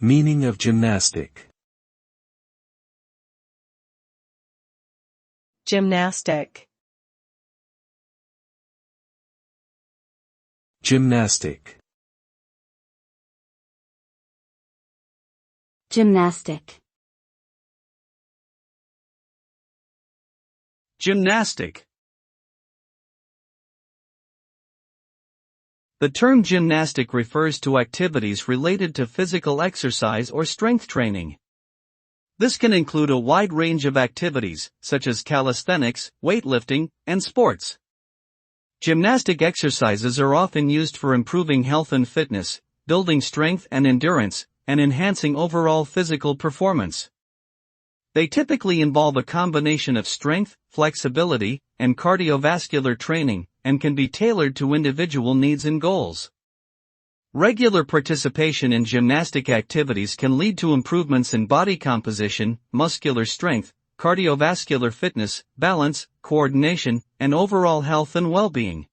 Meaning of gymnastic. Gymnastic. Gymnastic. Gymnastic. Gymnastic. The term gymnastic refers to activities related to physical exercise or strength training. This can include a wide range of activities, such as calisthenics, weightlifting, and sports. Gymnastic exercises are often used for improving health and fitness, building strength and endurance, and enhancing overall physical performance. They typically involve a combination of strength, flexibility, and cardiovascular training, and can be tailored to individual needs and goals. Regular participation in gymnastic activities can lead to improvements in body composition, muscular strength, cardiovascular fitness, balance, coordination, and overall health and well-being.